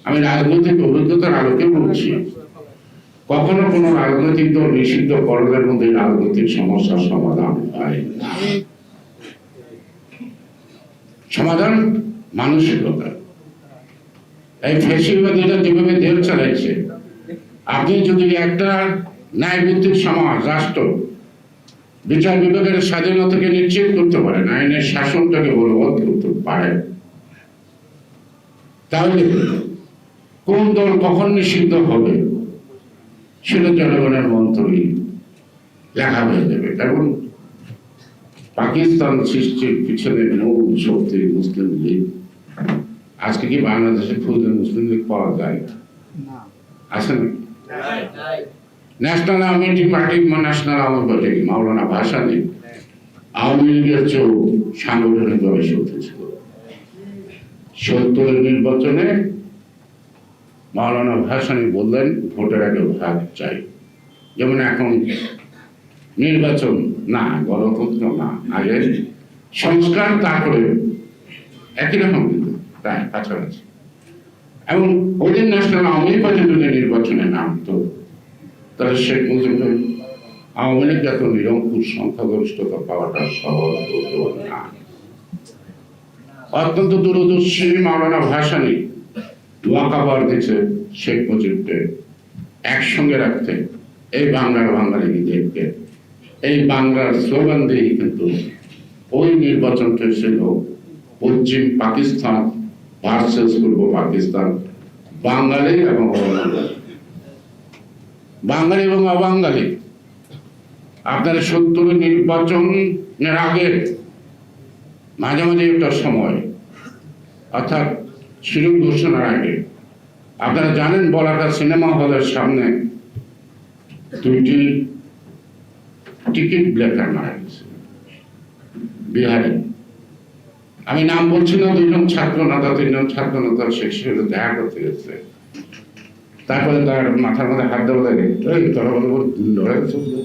আমি রাজনৈতিক অভিজ্ঞতার আলোকে বলছি, কখনো কোনো রাজনৈতিক দল নিষিদ্ধ করণের মধ্যে রাজনৈতিক সমস্যার সমাধান হয় না। সমাধান মানসিকতা। এই ফ্যাসিবাদীরা যেভাবে দেশ চালাইছে, আপনি যদি একটা ন্যায়ভিত্তিক সমাজ, রাষ্ট্র বিচার বিভাগের স্বাধীনতাকে নিশ্চিত করতে পারেন, আইনের শাসনটাকে বলবৎ করতে পারেন, তাহলে কোন দল কখন নিষিদ্ধ হবে সেটা জনগণের মন্ত্রী লেখা হয়ে যাবে। এবং পাকিস্তান সৃষ্টির পিছনে মূল শক্তি মুসলিম লীগ। আজকে কি বাংলাদেশে খুঁজে মুসলিম লীগ পাওয়া যায়? আছে না? National Awami party, national Awami party Maulana Bhashani Awami লীগের চেয়েও সাংগঠনিকভাবে শক্তি ছিল। 70-এর নির্বাচনে মাওলানা ভাসানী বললেন ভোটের আগে ভাগ চাই। যেমন এখন নির্বাচন না, গণতন্ত্র না, আগে সংস্কার, তারপরে একই রকম কিন্তু প্রায় কাছাকাছি। এবং ওদের ন্যাশনাল আওয়ামী পার্টি যদি নির্বাচনে নামতো, তাহলে শেখ মুজিবুর আওয়ামী লীগ এত নিরঙ্কুশ সংখ্যাগরিষ্ঠতা পাওয়াটা সহজ হতো না। অত্যন্ত দূরদর্শী মাওলানা ভাসানী ওয়াকাবার দিচ্ছে শেখ মুজিবকে একসঙ্গে রাখতে, এই বাংলার বাঙালিদেরকে। এই বাংলার স্লোগান দিয়েই কিন্তু ওই নির্বাচনটা ছিল পশ্চিম পাকিস্তান ভার্সেস পূর্ব পাকিস্তান, বাঙালি এবং অবাঙালি। বাঙালি এবং অবাঙালি আপনার 70 নির্বাচনের আগে মাঝামাঝি একটা সময়, অর্থাৎ শিরোল ঘোষণার আগে, আপনারা জানেন বলাকা সিনেমা হলের সামনে 2টি টিকিট ব্লেকার মারা গেছে বিহারে। আমি নাম বলছি না, 2জন ছাত্র নেতা, 3জন ছাত্র নেতার শেষে দেখা করতে গেছে। তারপরে তার মাথার মধ্যে হাত দেওয়া লাগে, তোরা বলে ধরে চলবে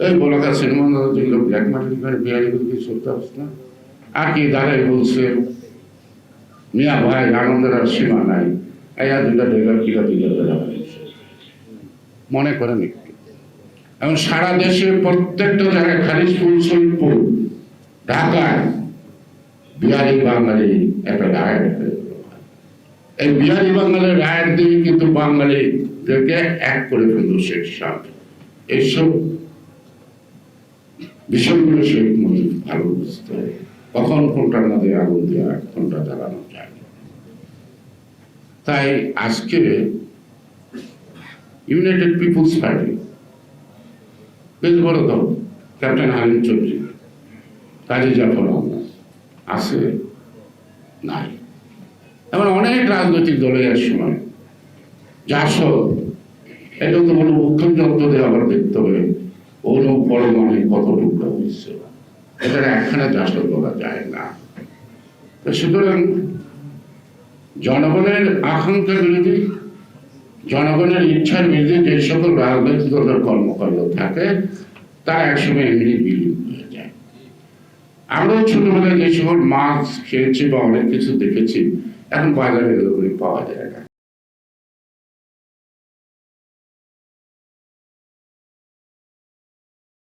এই বলাকা সিনেমা যেগুলো ব্ল্যাক মার্কেট করে বিহারিগুলো কি চলতে আসছে না। আর কি দাঁড়াই বলছে, মিয়া ভাই আনন্দের আর সীমা নাই, এরা 2টা ডেলার কিলা দিলে মনে করেন একটু। এবং সারা দেশে প্রত্যেকটা জায়গায় খালিশপুর, শরীফপুর, ঢাকায় বিহারি বাঙালি একটা রায়ট হয়ে গেল। এই বিহারি বাঙালির রায়ট দিয়ে কিন্তু বাঙালিদেরকে এক করে ফেলল শেখ সাহেব। এইসব বিষয়গুলো শেখ মুজিব ভালো বুঝতে, কখন কোনটার মধ্যে আগুন দেওয়া, কোনটা জ্বালানো যায়। তাই আজকে ইউনাইটেড পিপুলস পার্টি বেশ বড় দল, ক্যাপ্টেন হালিম চৌধুরী, কাজী জাফর আহমদ আছে, নাই। এমন অনেক রাজনৈতিক দলের এক সময় জাসদ, এটা তো বলো মুখ্য যন্ত্র দিয়ে আবার দেখতে হবে অনু পরমাণু কত টুকরা হয়েছে, এটার একখানে জাসদ বলা যায় না। সুতরাং জনগণের আকাঙ্ক্ষার বিরোধী, জনগণের ইচ্ছার বিরুদ্ধে যে সকল রাজনৈতিক দলের কর্মকাণ্ড থাকে, তারা একসময় এমনি বিলীন হয়ে যায়। আমরাও ছোটবেলায় যে সকল মাছ খেয়েছি বা অনেক কিছু দেখেছি, এখন বাজারে এগুলো পাওয়া যায় না।